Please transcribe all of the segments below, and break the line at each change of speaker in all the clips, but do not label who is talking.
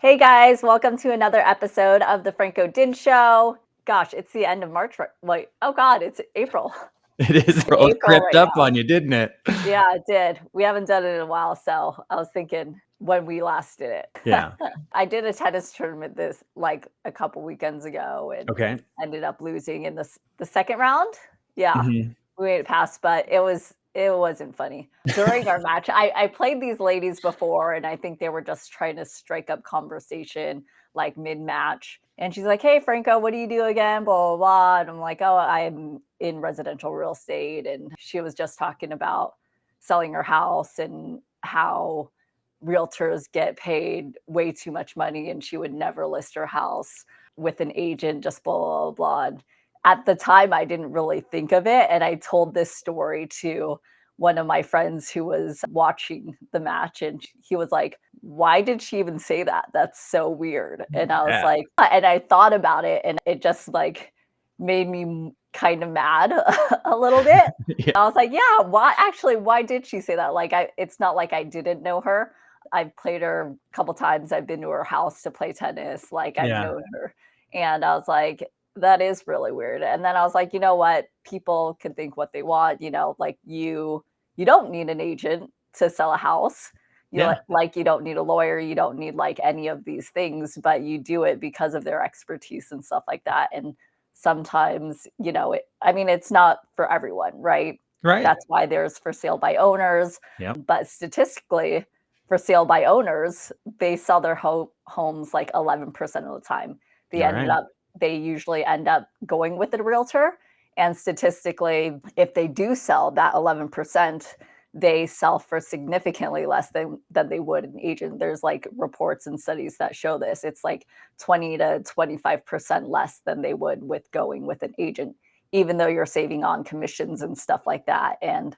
Hey guys, welcome to another episode of the Franco Dinh Show. Gosh, it's the end of March. Like, oh God, it's April.
It is.
In
It all
April
crept
right
up
now.
on you, didn't it?
Yeah, it did. We haven't done it in a while, so I was thinking when we last did it.
Yeah.
I did a tennis tournament this like a couple weekends ago and
Okay.
ended up losing in the second round. Yeah,
Mhm.
we made it past, but it wasn't funny. During our match, I played these ladies before, and I think they were just trying to strike up conversation like mid-match. And she's like, "Hey, Franco, what do you do again?" Blah blah blah. And I'm like, "Oh, I'm in residential real estate." And she was just talking about selling her house and how realtors get paid way too much money, and she would never list her house with an agent. Just blah blah blah. And at the time, I didn't really think of it, and I told this story to one of my friends who was watching the match, and he was like, "Why did she even say that? That's so weird." And I was
Yeah.
like, and I thought about it, and it just like made me kind of mad a little bit.
Yeah.
I was like, "Yeah, why did she say that?" Like, it's not like I didn't know her. I've played her a couple times. I've been to her house to play tennis. Like, I've
Yeah.
known her, and I was like, that is really weird. And then I was like, you know what? People can think what they want. Like you don't need an agent to sell a house.
Yeah.
Like you don't need a lawyer. You don't need like any of these things, but you do it because of their expertise and stuff like that. And sometimes, I mean, it's not for everyone, right?
Right.
That's why there's for sale by owners.
Yep.
But statistically, for sale by owners, they sell their homes like 11% of the time. They
All
ended
right.
up they usually end up going with a realtor. And statistically, if they do sell that 11%, they sell for significantly less than they would an agent. There's like reports and studies that show this. It's like 20 to 25% less than they would with going with an agent, even though you're saving on commissions and stuff like that. And,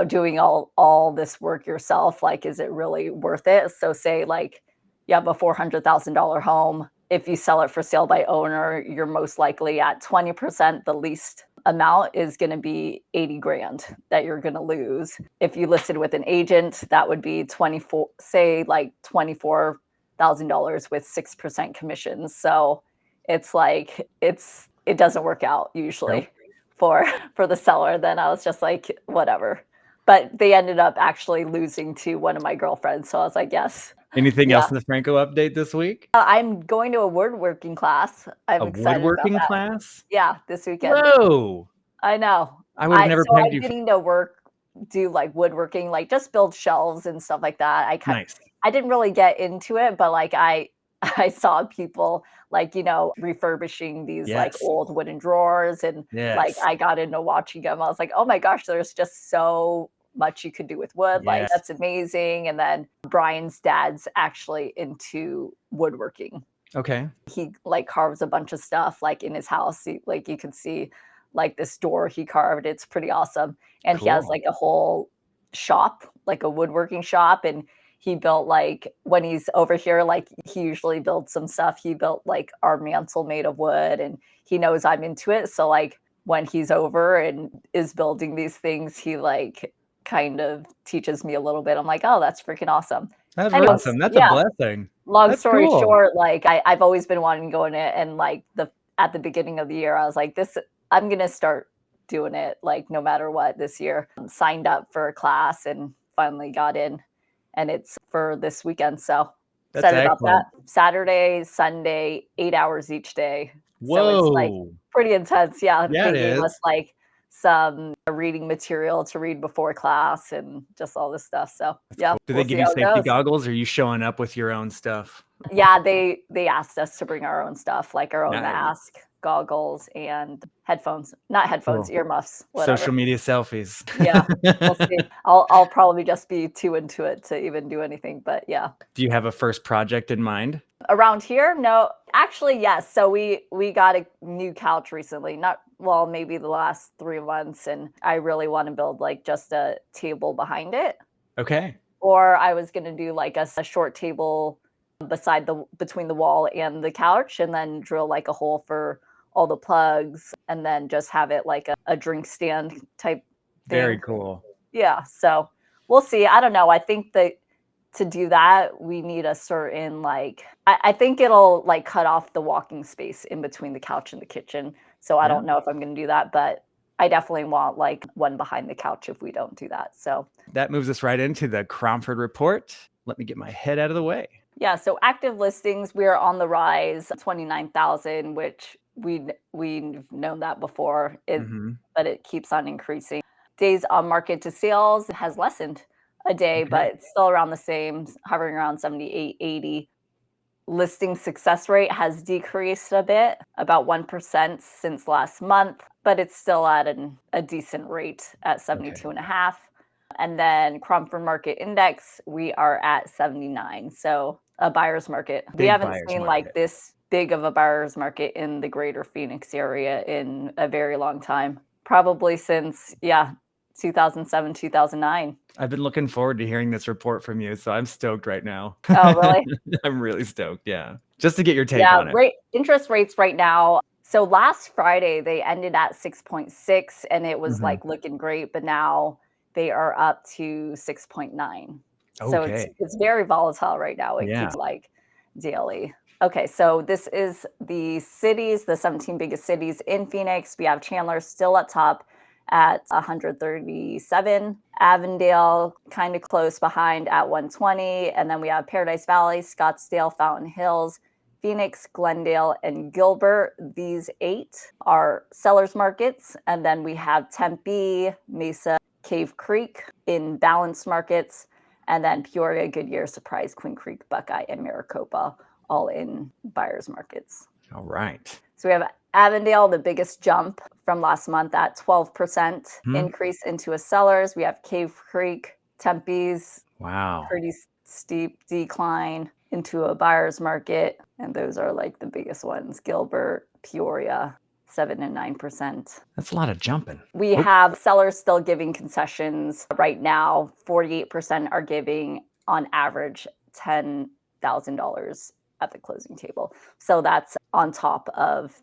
doing all this work yourself, like, is it really worth it? So say like you have a $400,000 home. If you sell it for sale by owner, you're most likely at 20%. The least amount is going to be 80 grand that you're going to lose. If you listed with an agent, that would be 24, say like $24,000 with 6% commissions. So it's like it doesn't work out usually
Nope.
for for the seller. Then I was just like, whatever. But they ended up actually losing to one of my girlfriends. So I was like, yes.
Anything
Yeah.
else in the Franco update this week?
I'm going to a woodworking class. I'm
A
excited about
woodworking
that.
class?
Yeah, this weekend.
Whoa.
I know.
I would have never
So
pegged
I'm
you.
getting to do like woodworking, like just build shelves and stuff like that.
Nice.
I didn't really get into it, but like I saw people like, refurbishing these like
Yes.
old wooden drawers, and like
Yes.
I got into watching them. I was like, "Oh my gosh, there's just so much you could do with wood. Like
Yes.
that's amazing." And then Brian's dad's actually into woodworking.
Okay.
He like carves a bunch of stuff like in his house. Like you can see like this door he carved. It's pretty awesome. And he has
Cool.
like a whole shop, like a woodworking shop. And he built like when he's over here, like he usually builds some stuff. He built like our mantle made of wood, and he knows I'm into it. So like when he's over and is building these things, he like kind of teaches me a little bit. I'm like, oh, that's freaking awesome.
That's really
Anyways,
awesome. That's a
yeah,
blessing.
long
That's
story
cool.
short, like I've always been wanting to go in it, and like the at the beginning of the year, I was like, this I'm gonna start doing it like no matter what this year. Signed up for a class and finally got in, and it's for this weekend. So
That's
excited about that.
excellent.
Saturday, Sunday, 8 hours each day. So it's like
Whoa.
pretty intense. Yeah,
Yeah, it
they gave us
is.
like some reading material to read before class and just all this stuff. So
That's
yeah,
cool. Do they
we'll see
give you
how it
safety
goes.
goggles, or are you showing up with your own stuff?
Yeah, they asked us to bring our own stuff, like our own
Nice.
mask, goggles, and headphones. Not headphones,
Cool.
earmuffs,
Social
whatever.
media selfies.
Yeah, we'll see. I'll probably just be too into it to even do anything, but yeah.
Do you have a first project in mind?
Around here, no. Actually, yes. So we got a new couch recently. Not well, maybe the last 3 months, and I really want to build like just a table behind it.
Okay.
Or I was gonna do like a short table between the wall and the couch, and then drill like a hole for all the plugs, and then just have it like a drink stand type
Very
thing.
cool.
Yeah, so we'll see. I don't know. I think that to do that, we need a certain I think it'll like cut off the walking space in between the couch and the kitchen. So I
Yeah.
don't know if I'm going to do that, but I definitely want like one behind the couch if we don't do that. So
That moves us right into the Cromford report. Let me get my head out of the way.
yeah, so active listings, we are on the rise, 29,000, which we've known that before,
Hmm.
but it keeps on increasing. Days on market to sales has lessened a day,
Okay.
but it's still around the same, hovering around 78, 80. Listing success rate has decreased a bit, about 1% since last month, but it's still at a decent rate at
Okay.
72 and a half. And then Cromford Market Index, we are at 79. So a buyer's market. We
Big
haven't
buyer's
seen like
market.
this big of a buyer's market in the greater Phoenix area in a very long time. Probably since, 2007, 2009.
I've been looking forward to hearing this report from you, so I'm stoked right now.
Oh, really?
I'm really stoked. Yeah. Just to get your take
Yeah,
on it.
interest rates right now. So last Friday they ended at 6.6 and it was
Hmm.
like looking great, but now they are up to 6.9. So
Okay.
it's very volatile right now. It
Yeah.
keeps like daily. Okay, so this is the cities, the 17 biggest cities in Phoenix. We have Chandler still up top at 137, Avondale kind of close behind at 120, and then we have Paradise Valley, Scottsdale, Fountain Hills, Phoenix, Glendale, and Gilbert. These 8 are sellers markets. And then we have Tempe, Mesa, Cave Creek in balanced markets. And then Peoria, Goodyear, Surprise, Queen Creek, Buckeye, and Maricopa, all in buyers markets.
All right.
So we have Avondale, the biggest jump from last month at 12% increase into a sellers. We have Cave Creek, Tempe's
Wow.
pretty steep decline into a buyer's market. And those are like the biggest ones. Gilbert, Peoria, 7 and 9%.
That's a lot of jumping.
We have sellers still giving concessions right now. 48% are giving on average $10,000 at the closing table. So that's on top of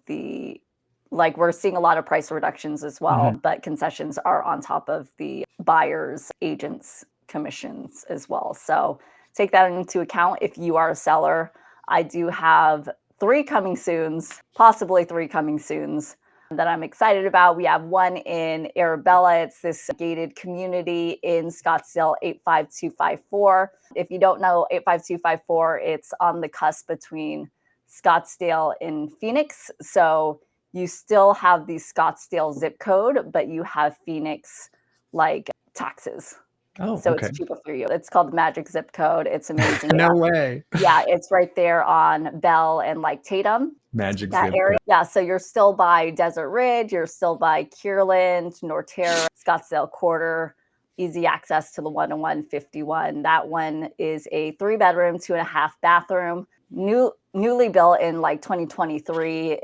we're seeing a lot of price reductions as well, but concessions are on top of the buyers, agents, commissions as well. So take that into account if you are a seller. I do have 3 coming soons, possibly 3 coming soons that I'm excited about. We have one in Arabella. It's this gated community in Scottsdale, 85254. If you don't know 85254, it's on the cusp between Scottsdale and Phoenix. So you still have the Scottsdale zip code, but you have Phoenix like taxes.
Oh,
So
okay.
it's cheaper for you. It's called the Magic Zip Code. It's amazing.
No way.
Yeah, it's right there on Bell and like Tatum,
Magic
that
zip
area.
code.
Yeah, so you're still by Desert Ridge, you're still by Kierland, Norterra, Scottsdale Quarter, easy access to the 101 51. That one is a 3-bedroom, 2.5 bathroom, newly built in like 2023.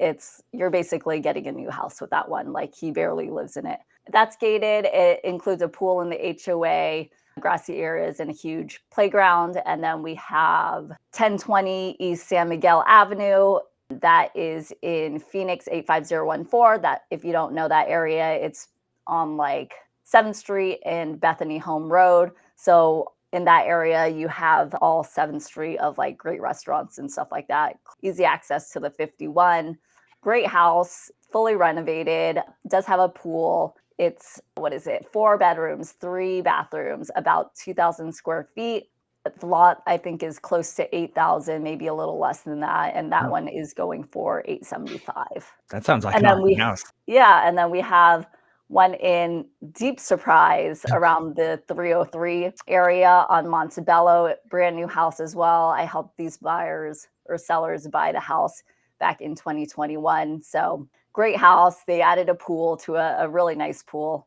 You're basically getting a new house with that one. Like he barely lives in it. That's gated. It includes a pool in the HOA, grassy areas, and a huge playground. And then we have 1020 East San Miguel Avenue. That is in Phoenix, 85014. That, if you don't know that area, it's on like 7th Street and Bethany Home Road. So in that area, you have all 7th Street of like great restaurants and stuff like that. Easy access to the 51. Great house, fully renovated, does have a pool. It's, 4 bedrooms, 3 bathrooms, about 2,000 square feet. The lot, I think, is close to 8,000, maybe a little less than that. And that
Oh,
one is going for 875.
that sounds like
And
an
then
awesome house.
and then we have one in Deep Surprise around the 303 area on Montebello, brand new house as well. I helped these buyers or sellers buy the house back in 2021. So great house. They added a pool to a really nice pool.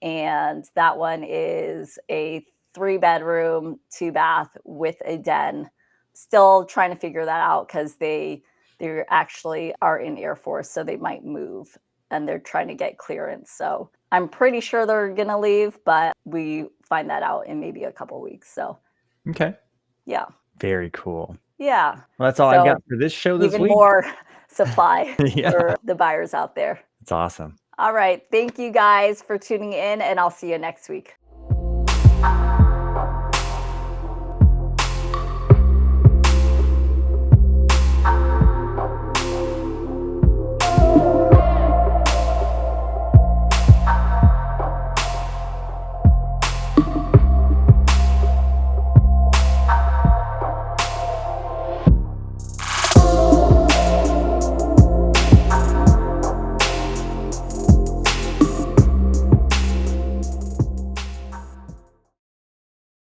And that one is a 3-bedroom, 2-bath with a den. Still trying to figure that out because they actually are in Air Force, so they might move and they're trying to get clearance. So I'm pretty sure they're going to leave, but we find that out in maybe a couple weeks. So
Okay.
yeah.
Very cool.
Yeah.
Well, that's all I've
So
got for this show this
even
week.
more supply
Yeah.
for the buyers out there.
It's awesome.
All right. Thank you guys for tuning in, and I'll see you next week.